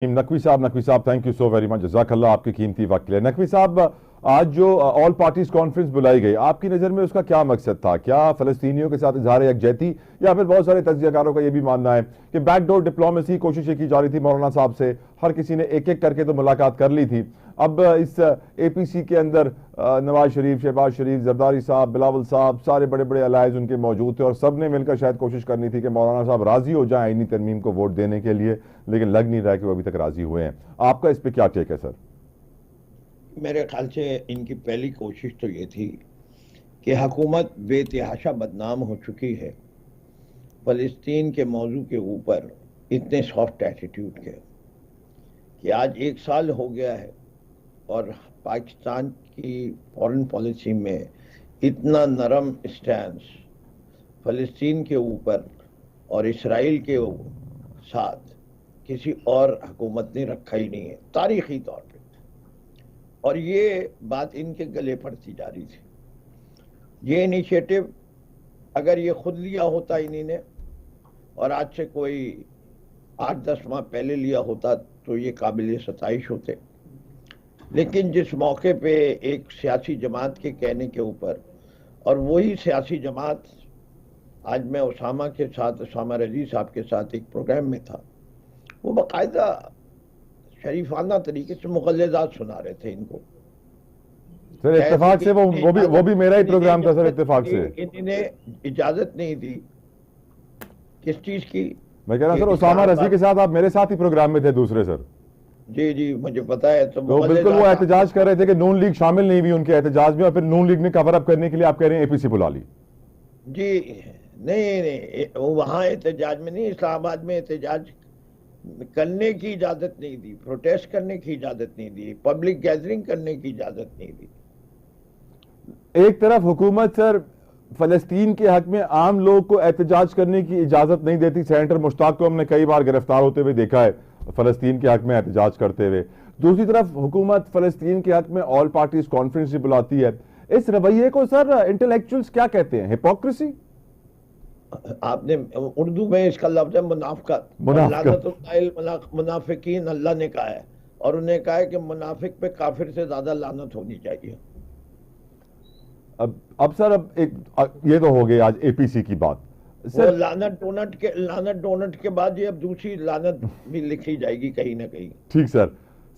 नकवी साहब, thank you so very much, जज़ाकल्लाह आपके कीमती वक्त के लिए। नकवी साहब, आज जो ऑल पार्टीज कॉन्फ्रेंस बुलाई गई, आपकी नज़र में उसका क्या मकसद था? क्या फ़लस्तीनियों के साथ इजहार यकजहती, या फिर बहुत सारे तज्ज़ियाकारों का यह भी मानना है कि बैकडोर डिप्लोमेसी कोशिशें की जा रही थी मौलाना साहब से, हर किसी ने एक एक करके तो मुलाकात कर ली थी। अब इस APC के अंदर नवाज शरीफ, शहबाज शरीफ, जरदारी साहब, बिलावल साहब, सारे बड़े बड़े अलाइज उनके मौजूद थे और सब ने मिलकर शायद कोशिश करनी थी कि मौलाना साहब राजी हो जाएं आईनी तरमीम को वोट देने के लिए, लेकिन लग नहीं रहा है कि वो अभी तक राजी हुए हैं। आपका इस पे क्या टेक है सर? मेरे ख्याल से इनकी पहली कोशिश तो ये थी कि हुकूमत बेतहाशा बदनाम हो चुकी है फ़लस्तीन के मौजू के ऊपर इतने सॉफ्ट एटीट्यूड के, कि आज 1 साल हो गया है और पाकिस्तान की फॉरेन पॉलिसी में इतना नरम स्टैंस फ़लस्तीन के ऊपर और इसराइल के साथ किसी और हुकूमत ने रखा ही नहीं है तारीखी तौर पे। और ये बात इनके गले पड़ती जा रही थी। ये इनिशिएटिव अगर ये खुद लिया होता इन्हीं ने और आज से कोई 8-10 माह पहले लिया होता तो ये काबिल सताइश होते, लेकिन जिस मौके पे एक सियासी जमात के कहने के ऊपर, और वही सियासी जमात, आज मैं उसामा रजी साहब के साथ एक प्रोग्राम में था, वो बाकायदा शरीफाना तरीके से मुगल्लज़ात सुना रहे थे इनको। सर इत्तेफाक से वो भी मेरा ही प्रोग्राम था सर, इत्तेफाक से इन्होंने इजाजत नहीं दी। किस चीज की? मैं कह रहा हूं सर, उसामा रजी के साथ आप मेरे साथ ही प्रोग्राम में थे दूसरे सर। जी जी मुझे पता है। तो बिल्कुल वो एहतजाज कर रहे थे कि नून लीग शामिल नहीं हुई उनके एहतजाज में, और फिर नून लीग ने कवर अप करने के लिए आप कह रहे हैं APC बुला ली। जी नहीं, वो वहां एहतजाज में नहीं, इस्लामाबाद में एहतजाज करने की इजाजत नहीं दी, प्रोटेस्ट करने की इजाजत नहीं दी, पब्लिक गैदरिंग करने की इजाजत नहीं दी। एक तरफ हुकूमत सर फलस्तीन के हक में आम लोग को एहतजाज करने की इजाजत नहीं देती। सेनेटर मुश्ताक को हमने कई बार गिरफ्तार होते हुए देखा है फलस्तीन के हक में एहतजाज करते हुए। दूसरी तरफ हुकूमत फलस्तीन के हक में ऑल पार्टीज कॉन्फ्रेंस बुलाती है। इस रवैये को सर इंटेलेक्चुअल्स क्या कहते हैं? हिपोक्रेसी? आपने उर्दू में इसका लफ्ज है मुनाफिकत। मुनाफिकीन अल्लाह ने कहा है, और उन्हें कहा है कि मुनाफिक पे काफिर से ज्यादा लानत होनी चाहिए। अब सर ये तो हो गई आज APC की बात सर। लानत डोनट के बाद ये अब दूसरी लानत भी लिखी जाएगी कहीं ना कहीं। ठीक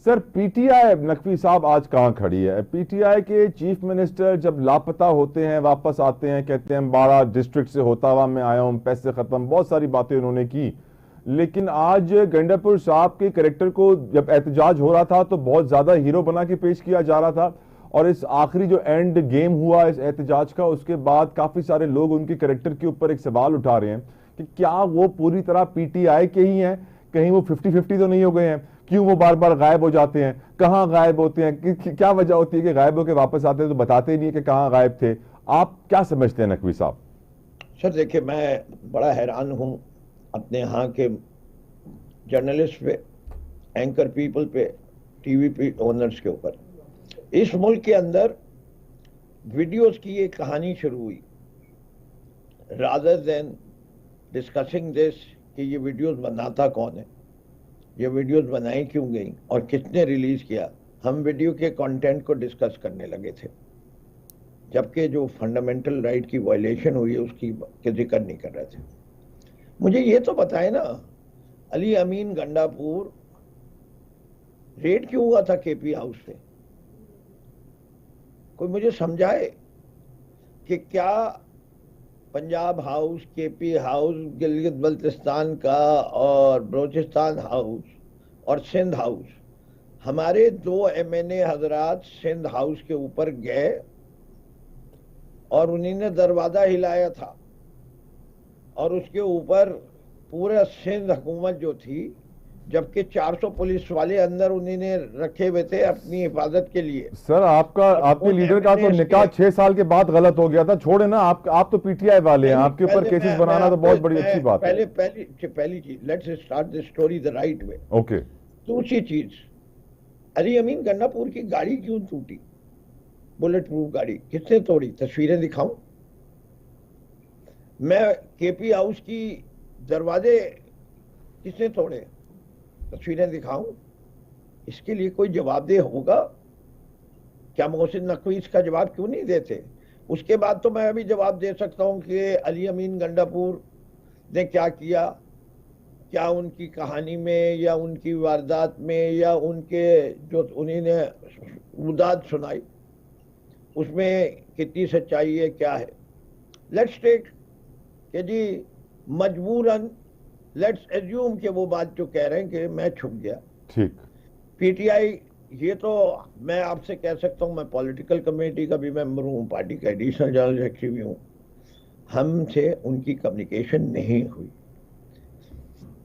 सर PTI नकवी साहब आज कहां खड़ी है? PTI के चीफ मिनिस्टर जब लापता होते हैं, वापस आते हैं, कहते हैं 12 डिस्ट्रिक्ट से होता हुआ मैं आया हूं, पैसे खत्म, बहुत सारी बातें उन्होंने की। लेकिन आज गंडापुर साहब के कैरेक्टर को जब एहतजाज हो रहा था तो बहुत ज्यादा हीरो बना के पेश किया जा रहा था, और इस आखिरी जो एंड गेम हुआ इस एहतजाज का, उसके बाद काफी सारे लोग उनके कैरेक्टर के ऊपर एक सवाल उठा रहे हैं कि क्या वो पूरी तरह PTI के ही हैं? कहीं वो 50-50 तो नहीं हो गए हैं? क्यों वो बार बार गायब हो जाते हैं? कहां गायब होते हैं? क्या वजह होती है कि गायब होकर वापस आते हैं तो बताते नहीं है कि कहां गायब थे? आप क्या समझते हैं नकवी साहब? सर देखिए, मैं बड़ा हैरान हूं अपने यहाँ के जर्नलिस्ट पे, एंकर पीपल पे, TV पे ओनर्स के ऊपर। इस मुल्क के अंदर वीडियोस की एक कहानी शुरू हुई, रादर देन डिस्कसिंग दिस कि ये वीडियोस बनाता कौन है, ये वीडियोस बनाई क्यों गई और किसने रिलीज किया। हम वीडियो के कंटेंट को डिस्कस करने लगे थे, जबकि जो फंडामेंटल राइट की वायलेशन हुई है उसकी जिक्र नहीं कर रहे थे। मुझे ये तो बताए ना, अली अमीन गंडापुर रेड क्यों हुआ था KP हाउस पे? कोई मुझे समझाए कि क्या Punjab house, KP house, Gilgit Baltistan का और बलोचिस्तान हाउस और सिंध हाउस, हमारे 2 MNA हजरात सिंध हाउस के ऊपर गए और उन्हीं ने दरवाजा हिलाया था, और उसके ऊपर पूरा सिंध हुकूमत जो थी, जबकि 400 पुलिस वाले अंदर उन्हीं ने रखे हुए थे अपनी हिफाजत के लिए। सर आपके लीडर का तो निकाह 6 साल के बाद गलत हो गया था, छोड़े ना। आप तो PTI वाले हैं, आपके ऊपर केसेस बनाना तो बहुत बड़ी अच्छी बात है। पहली चीज, let's start the story the right way. Okay. दूसरी चीज, अली अमीन गन्नापुर की गाड़ी क्यों टूटी? बुलेट प्रूफ गाड़ी किसने तोड़ी? तस्वीरें दिखाऊं मैं? KP हाउस की दरवाजे किसने तोड़े? तस्वीरें दिखाऊं? इसके लिए कोई जवाबदेह होगा? क्या मोहसिन नकवी इसका जवाब क्यों नहीं देते? उसके बाद तो मैं अभी जवाब दे सकता हूं कि अली अमीन गंडापुर ने क्या किया, क्या उनकी कहानी में या उनकी वारदात में या उनके जो उन्होंने उदाद सुनाई उसमें कितनी सच्चाई है, क्या है। लेट्स टेक कि जी मजबूरन लेट्स एज्यूम कि वो बात जो कह रहे हैं कि मैं छुप गया। ठीक। पीटीआई, ये तो मैं आपसे कह सकता हूं, मैं पॉलिटिकल कमेटी का भी मेंबर हूं, पार्टी का एडिशनल जनरल सेक्रेटरी भी हूं, हमसे उनकी कम्युनिकेशन नहीं हुई।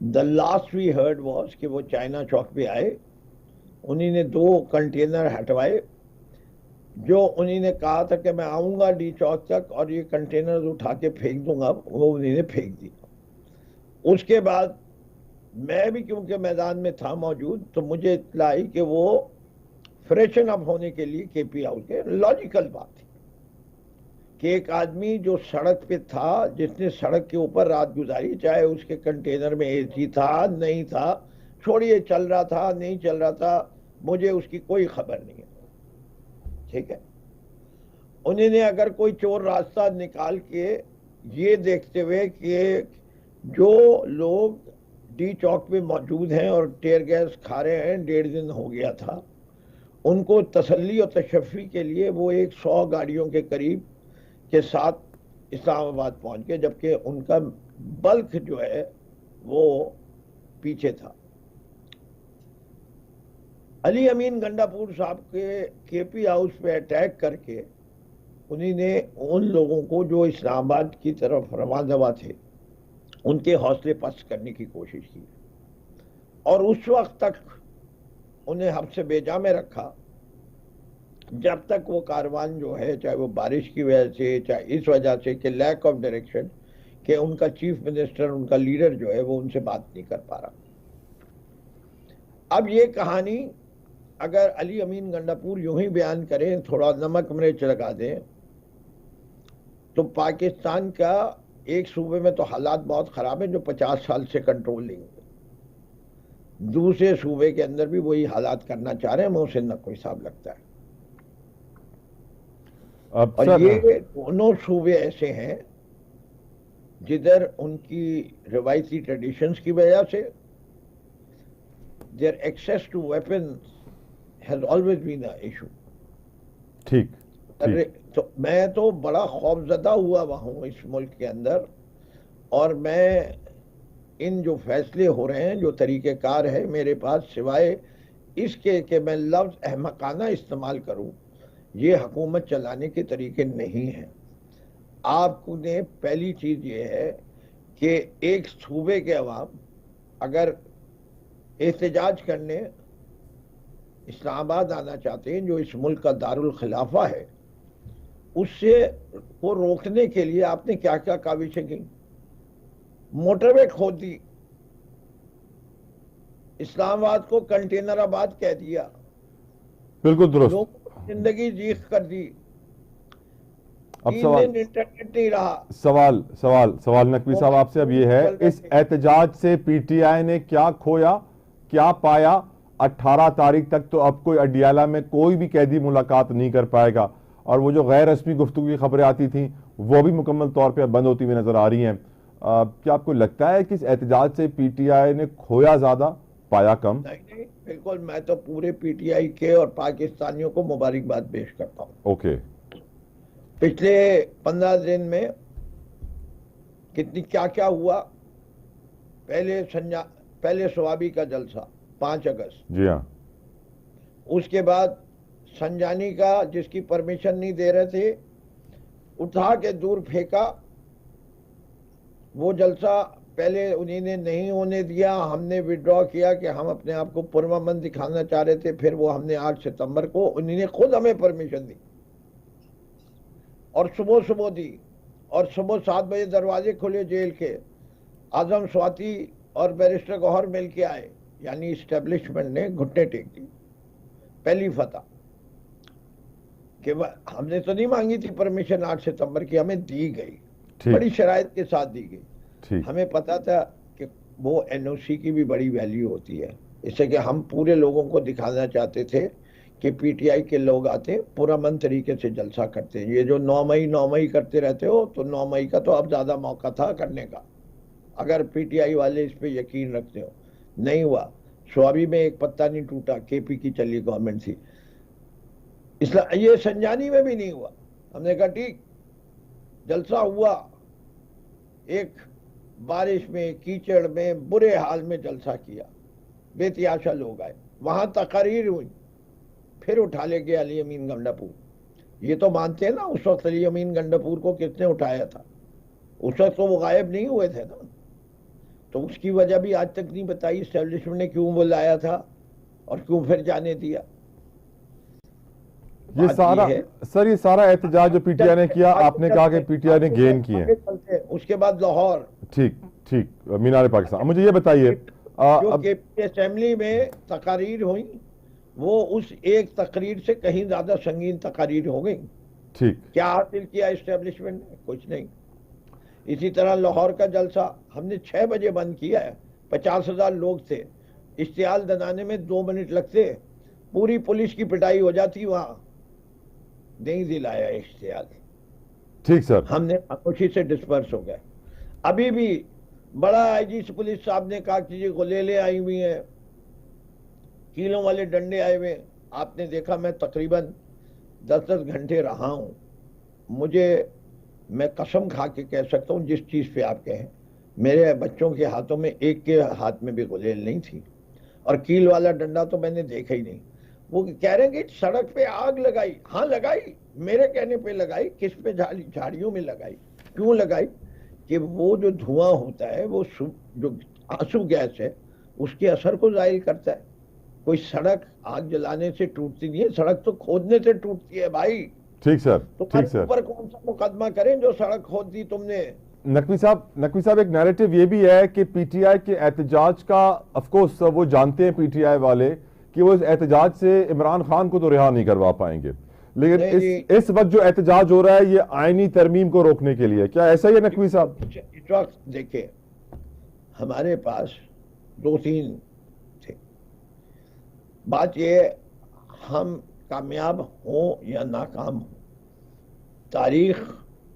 The last we heard was कि वो चाइना चौक पे आए, उन्होंने 2 कंटेनर हटवाए, जो उन्होंने कहा था कि मैं आऊंगा डी चौक तक और ये कंटेनर उठा के फेंक दूंगा, वो उन्होंने फेंक दिया। उसके बाद मैं भी क्योंकि मैदान में था मौजूद, तो मुझे इत्तला आई कि वो फ्रेशन अप होने के लिए केपी हाउस के, लॉजिकल बात थी कि एक आदमी जो सड़क पे था, जिसने सड़क के ऊपर रात गुजारी, चाहे उसके कंटेनर में एसी था नहीं था, छोड़िए चल रहा था नहीं चल रहा था, मुझे उसकी कोई खबर नहीं है, ठीक है। उन्होंने अगर कोई चोर रास्ता निकाल के ये देखते हुए कि जो लोग डी चौक पे मौजूद हैं और टेयर गैस खा रहे हैं, 1.5 दिन हो गया था, उनको तसल्ली और तशफ़ी के लिए वो 100 गाड़ियों के करीब के साथ इस्लामाबाद पहुंच गए, जबकि उनका बल्क जो है वो पीछे था। अली अमीन गंडापुर साहब के केपी हाउस पे अटैक करके उन्होंने उन लोगों को जो इस्लामाबाद की तरफ रवा दवा थे उनके हौसले पस्त करने की कोशिश की, और उस वक्त तक उन्हें हमसे बेजा में रखा जब तक वो कारवान जो है, चाहे वो बारिश की वजह से, चाहे इस वजह से कि लैक ऑफ डायरेक्शन, कि उनका चीफ मिनिस्टर, उनका लीडर जो है वो उनसे बात नहीं कर पा रहा। अब ये कहानी अगर अली अमीन गंडापुर यूं ही बयान करें, थोड़ा नमक मिर्च लगा दें, तो पाकिस्तान का एक सूबे में तो हालात बहुत खराब है जो 50 साल से कंट्रोल नहीं हुए, दूसरे सूबे के अंदर भी वही हालात करना चाह रहे हैं मोहसिन नकवी साहब, लगता है। और ये दोनों सूबे ऐसे हैं जिधर उनकी रिवायती ट्रेडिशंस की वजह से their access to weapons has always been a issue. ठीक। तो मैं तो बड़ा खौफजदा हुआ हूं इस मुल्क के अंदर, और मैं इन जो फैसले हो रहे हैं, जो तरीक़ेकार है मेरे पास, सिवाय इसके कि मैं लफ्ज़ अहमकाना इस्तेमाल करूं, ये हुकूमत चलाने के तरीके नहीं हैं। आपने पहली चीज ये है कि एक सूबे के अवाम अगर एहतजाज करने इस्लामाबाद आना चाहते हैं, जो इस मुल्क का दारुल खिलाफा है, उससे को रोकने के लिए आपने क्या क्या काविशें की। मोटरवे खोद दी, इस्लामाबाद को कंटेनराबाद कह दिया, बिल्कुल दुरुस्त, लोगों की जिंदगी जीख कर दी। अब सवाल इंटरनेट नहीं रहा। सवाल नकवी साहब आपसे अब ये है, इस एहतजाज से पीटीआई ने क्या खोया, क्या पाया? 18 तारीख तक तो अब कोई अडियाला में कोई भी कैदी मुलाकात नहीं कर पाएगा, और वो जो गैर रस्मी गुफ्तगू की खबरें आती थी वो भी मुकम्मल तौर पे बंद होती हुई नजर आ रही हैं। क्या आपको लगता है कि इस एहतजाज से पीटीआई ने खोया ज्यादा, पाया कम? नहीं, बिल्कुल, मैं तो पूरे पीटीआई के और पाकिस्तानियों को मुबारकबाद पेश करता हूँ। ओके। पिछले 15 दिन में कितनी क्या क्या हुआ। पहले स्वाबी का जलसा 5 अगस्त, जी हाँ। उसके बाद संजानी का, जिसकी परमिशन नहीं दे रहे थे, उठा के दूर फेंका। वो जलसा पहले उन्होंने नहीं होने दिया, हमने विड्रॉ किया कि हम अपने आप को पुरअमन दिखाना चाह रहे थे। फिर वो हमने 8 सितंबर को, उन्होंने खुद हमें परमिशन दी और सुबह दी, और सुबह 7 बजे दरवाजे खुले जेल के। आजम स्वाति और बैरिस्टर गौहर मिल के आए, यानी इस्टेब्लिशमेंट ने घुटने टेक दी। पहली फतह कि हमने तो नहीं मांगी थी परमिशन 8 सितंबर की, हमें दी गई, बड़ी शराइत के साथ दी गई। हमें पता था कि वो एनओसी की भी बड़ी वैल्यू होती है। इससे कि हम पूरे लोगों को दिखाना चाहते थे कि पीटीआई के लोग आते पुरअमन तरीके से जलसा करते हैं। ये जो 9 मई करते रहते हो, तो 9 मई का तो अब ज्यादा मौका था करने का, अगर पीटीआई वाले इस पे यकीन रखते हो। नहीं हुआ। स्वाबी में एक पत्ता नहीं टूटा, केपी की चली गवर्नमेंट थी, इसलिए ये संजानी में भी नहीं हुआ। हमने कहा ठीक, जलसा हुआ, एक बारिश में कीचड़ में बुरे हाल में जलसा किया, बेतियाशा लोग आए, वहां तकरीर हुई, फिर उठा ले गया अली अमीन गंडापुर। ये तो मानते हैं ना उस वक्त अली अमीन गंडापुर को किसने उठाया था, उस वक्त तो वो गायब नहीं हुए थे ना। तो उसकी वजह भी आज तक नहीं बताई एस्टेब्लिशमेंट ने, क्यों बुलाया था और क्यों फिर जाने दिया। ये सारा सर, ये सारा एहतजाज जो पीटीआई ने किया, आपने कहा कि पीटीआई ने गेन किए, उसके बाद लाहौर, ठीक ठीक, मीनार पाकिस्तान। मुझे ये बताइए, जो केपी असेंबली में तकारीर हुई, वो उस एक तकरीर से कहीं ज्यादा संगीन तकारीर हो गई। ठीक, क्या हासिल किया एस्टेब्लिशमेंट ने? कुछ नहीं। इसी तरह लाहौर का जलसा हमने 6 बजे बंद किया है, 50,000 लोग थे, इश्तिहाल बनाने में 2 मिनट लगते, पूरी पुलिस की पिटाई हो जाती, वहां नहीं दिलाया इश्तिहाल। ठीक सर, हमने खामोशी से डिस्पर्स हो गए। अभी भी बड़ा आईजी पुलिस साहब ने कहा कि ये गोलेले आई हुई हैं, कीलों वाले डंडे आए हुए। आपने देखा मैं तकरीबन 10-10 घंटे रहा हूं, मैं कसम खा के कह सकता हूं, जिस चीज पे आप कहें, मेरे बच्चों के हाथों में एक के हाथ में भी गुलेल नहीं थी, और कील वाला डंडा तो मैंने देखा ही नहीं। वो कह रहे हैं कि सड़क पे आग लगाई। हाँ लगाई, मेरे कहने पे लगाई। किस पे? झाड़ियों में लगाई। क्यों लगाई? कि वो जो धुआं होता है, वो जो आंसू गैस है, उसके असर को जाहिर करता है। कोई सड़क आग जलाने से टूटती नहीं है, सड़क तो खोदने से टूटती है भाई। ठीक सर, ठीक सर। ऊपर कौन सा मुकदमा करें जो सड़क खोद दी तुमने? नकवी साहब, एक नैरेटिव ये भी है कि पीटीआई के एहतजाज का, ऑफ कोर्स वो जानते हैं पीटीआई वाले कि वो इस एहतजाज से इमरान खान को तो रिहा नहीं करवा पाएंगे, लेकिन इस वक्त जो एहतजाज हो रहा है ये आईनी तरमीम को रोकने के लिए, क्या ऐसा ही है नकवी साहब? इस वक्त देखिए, हमारे पास 2-3 थे। बात ये, हम कामयाब हो या नाकाम हो, तारीख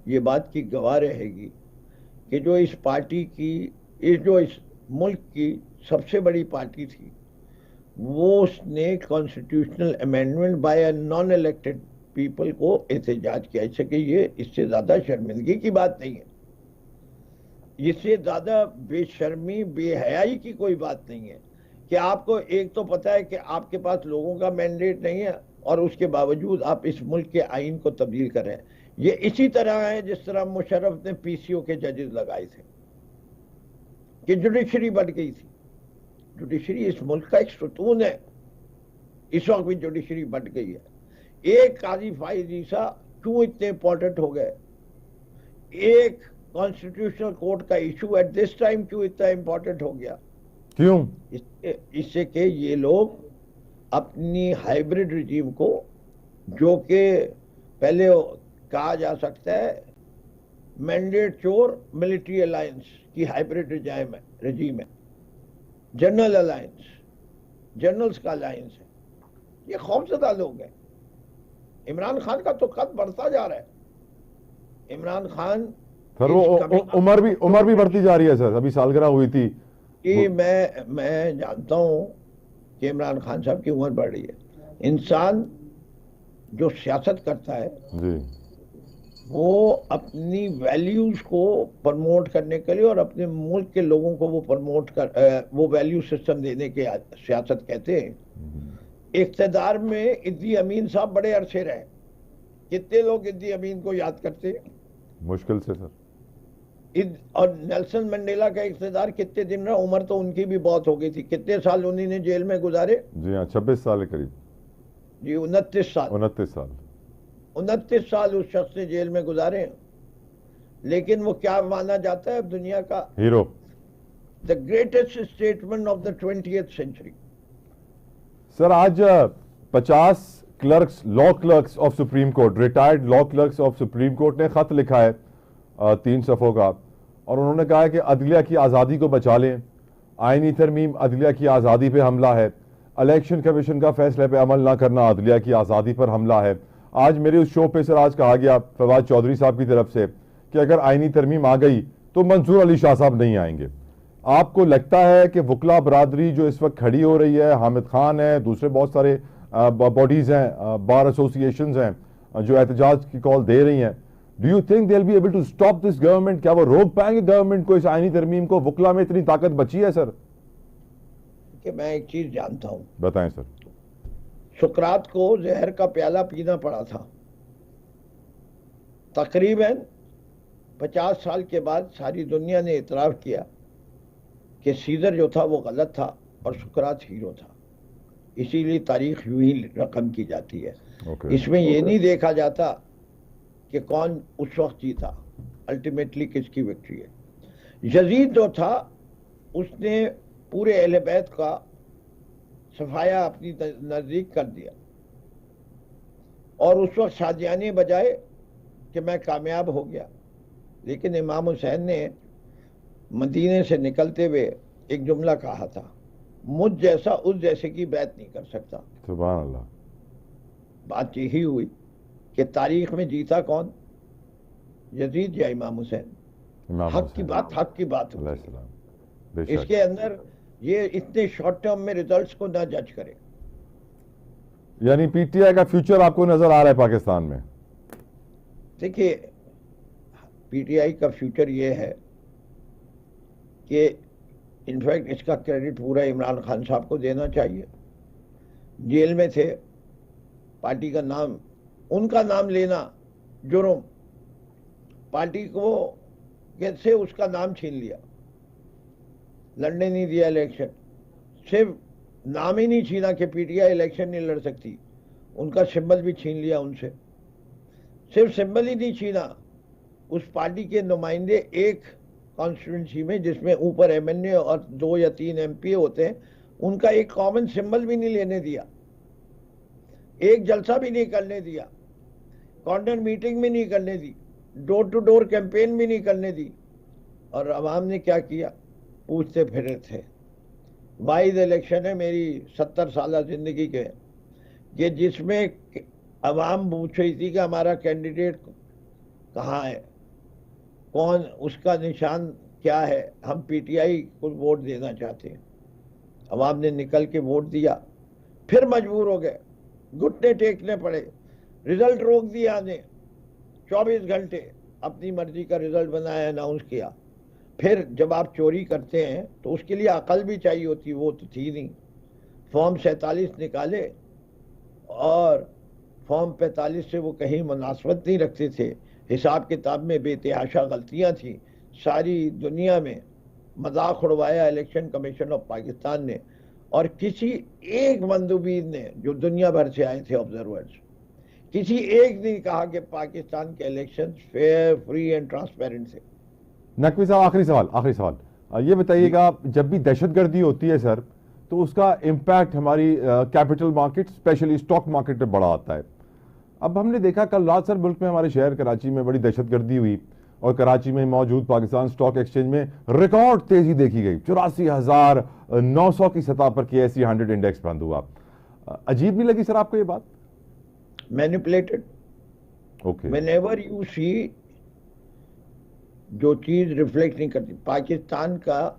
ये बात की गवाह रहेगी कि जो इस पार्टी की, इस मुल्क की सबसे बड़ी पार्टी थी, वो उसने constitutional amendment by non elected people को एहतजाज किया। इससे कि ये इससे ज्यादा शर्मिंदगी की बात नहीं है, इससे ज्यादा बेशर्मी बेहयाई की कोई बात नहीं है कि आपको एक तो पता है कि आपके पास लोगों का मैंडेट नहीं है, और उसके बावजूद आप इस मुल्क के आइन को तब्दील कर रहे हैं। ये इसी तरह है जिस तरह मुशर्रफ ने पीसीओ के जजेस लगाए थे कि जुडिशरी बढ़ गई थी। जुडिशरी इस मुल्क का एक सुतून है, इस वक्त भी जुडिशरी बढ़ गई है। एक काजी फाइज ईसा क्यों इतने इंपॉर्टेंट हो गए? एक कॉन्स्टिट्यूशनल कोर्ट का इशू एट दिस टाइम क्यों इतना इंपॉर्टेंट हो गया? क्यों? इससे कि ये लोग अपनी हाइब्रिड रिजीम को, जो कि पहले कहा जा सकता है मैंडेट चोर मिलिट्री अलायंस की हाइब्रिड रिजीम है, जनरल अलायंस, जनरल्स का अलायंस है, ये खौफजदा लोग हैं। इमरान खान का तो कद बढ़ता जा रहा है। इमरान खान सर, वो उम्र भी बढ़ती जा रही है सर, अभी सालगिरह हुई थी कि मैं जानता हूं कि इमरान खान साहब की उम्र बढ़ रही है। इंसान जो सियासत करता है जी, वो अपनी वैल्यूज को प्रमोट करने के लिए और अपने मुल्क के लोगों को वो वैल्यू सिस्टम देने के सियासत कहते हैं। इख्तिदार में इद्दी अमीन साहब बड़े अरसे रहे, कितने लोग इद्दी अमीन को याद करते हैं? मुश्किल से सर। और नेल्सन मंडेला का इख्तिदार कितने दिन रहा? उम्र तो उनकी भी बहुत हो गई थी। कितने साल उन्होंने जेल में गुजारे? जी हाँ, 26 साल के करीब। जी 29 साल। 29 साल उस शख्स ने जेल में गुजारे, लेकिन वो क्या माना जाता है दुनिया का hero, the greatest statement of the 20th century. Sir, आज 50 clerks, law clerks of Supreme Court, retired law clerks of Supreme Court ने खत लिखा है 3 सफ़ों का, और उन्होंने कहा है कि अदलिया की आज़ादी को बचा लें, आईनी तरमीम अदलिया की आज़ादी पे हमला है, इलेक्शन कमीशन का फैसले पे अमल ना करना अदलिया की आज़ादी पर हमला है। आज मेरे उस शो पे सर आज कहा गया फवाद चौधरी साहब की तरफ से कि अगर आईनी तरमीम आ गई तो मंसूर अली शाह साहब नहीं आएंगे। आपको लगता है कि वकला बरादरी जो इस वक्त खड़ी हो रही है, हामिद खान है, दूसरे बहुत सारे बॉडीज हैं, बार एसोसिएशंस हैं जो एहतजाज की कॉल दे रही हैं, do you think they will be able to stop this government? क्या वो रोक पाएंगे गवर्नमेंट को इस आईनी तरमीम को? वकला में इतनी ताकत बची है सर? कि मैं एक चीज जानता हूं, बताएं सर। सुकरात को जहर का प्याला पीना पड़ा था। तकरीबन 50 साल के बाद सारी दुनिया ने इतराफ किया कि सीजर जो था वो गलत था और सुकरात हीरो था। इसीलिए तारीख यूं ही रकम की जाती है। इसमें ये नहीं देखा जाता कि कौन उस वक्त जीता, अल्टीमेटली किसकी विक्ट्री है। यजीद जो था उसने पूरे अहले बैत का सफाया अपनी नजदीक कर दिया और उस वक्त शादियाने बजाए कि मैं कामयाब हो गया। लेकिन इमाम हुसैन ने मदीने से निकलते हुए एक जुमला कहा था, मुझ जैसा उस जैसे की बैत नहीं कर सकता। सुभान अल्लाह। बात यही हुई कि तारीख में जीता कौन, यजीद या इमाम हुसैन? हक की बात होती है। इसके अंदर ये इतने शॉर्ट टर्म में रिजल्ट्स को ना जज करें। यानी पीटीआई का फ्यूचर आपको नजर आ रहा है पाकिस्तान में? देखिए, पीटीआई का फ्यूचर ये है कि इनफैक्ट इसका क्रेडिट पूरा इमरान खान साहब को देना चाहिए। जेल में थे, पार्टी का नाम, उनका नाम लेना जुर्म, पार्टी को कैसे उसका नाम छीन लिया, लड़ने नहीं दिया इलेक्शन, सिर्फ नाम ही नहीं छीना कि पीटीआई इलेक्शन नहीं लड़ सकती, उनका सिंबल भी छीन लिया उनसे। सिर्फ सिंबल ही नहीं छीना, उस पार्टी के नुमाइंदे एक कॉन्स्टिट्यूंसी में जिसमें ऊपर एमएनए और 2 या 3 एमपी होते हैं, उनका एक कॉमन सिंबल भी नहीं लेने दिया, एक जलसा भी नहीं करने दिया, कॉर्नर मीटिंग भी नहीं करने दी, डोर टू डोर कैंपेन भी नहीं करने दी। और अवाम ने क्या किया, पूछते फिरे थे। वाइज इलेक्शन है मेरी 70 साल जिंदगी के, ये जिसमें अवाम पूछ रही थी कि हमारा कैंडिडेट कहाँ है, कौन, उसका निशान क्या है, हम पीटीआई को वोट देना चाहते हैं। अवाम ने निकल के वोट दिया, फिर मजबूर हो गए, घुटने टेकने पड़े, रिजल्ट रोक दिया ने, 24 घंटे अपनी मर्जी का रिजल्ट बनाया, अनाउंस किया। फिर जब आप चोरी करते हैं तो उसके लिए अकल भी चाहिए होती, वो तो थी नहीं। फॉर्म 47 निकाले और फॉर्म 45 से वो कहीं मुनासबत नहीं रखते थे, हिसाब किताब में बेतहाशा गलतियां थी। सारी दुनिया में मजाक उड़वाया इलेक्शन कमीशन ऑफ पाकिस्तान ने, और किसी एक मंदूबीर ने, जो दुनिया भर से आए थे ऑब्जर्वर्स, किसी एक ने कहा कि पाकिस्तान के election fair, free and transparent थे। नकवी साहब, आखिरी सवाल ये बताइएगा, जब भी दहशतगर्दी होती है सर तो उसका इम्पैक्ट हमारी capital market, specially stock market पे बड़ा आता है। अब हमने देखा कल रात सर मुल्क में, हमारे शहर कराची में बड़ी दहशतगर्दी हुई और कराची में मौजूद पाकिस्तान स्टॉक एक्सचेंज में रिकॉर्ड तेजी देखी गई, 84,900 की सतह पर KSE 100 इंडेक्स बंद हुआ। अजीब नहीं लगी सर आपको ये बात? Manipulated. Okay, whenever you see जो चीज रिफ्लेक्ट नहीं करती। पाकिस्तान का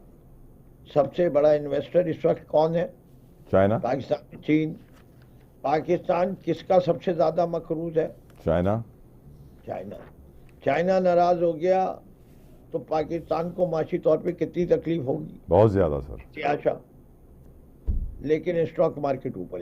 सबसे बड़ा इन्वेस्टर इस वक्त कौन है? चाइना। पाकिस्तान, चीन। पाकिस्तान किसका सबसे ज्यादा मकरूज है? चाइना। चाइना। चाइना नाराज हो गया तो पाकिस्तान को माशी तौर पे कितनी तकलीफ होगी? बहुत ज्यादा सर। लेकिन स्टॉक मार्केट ऊपर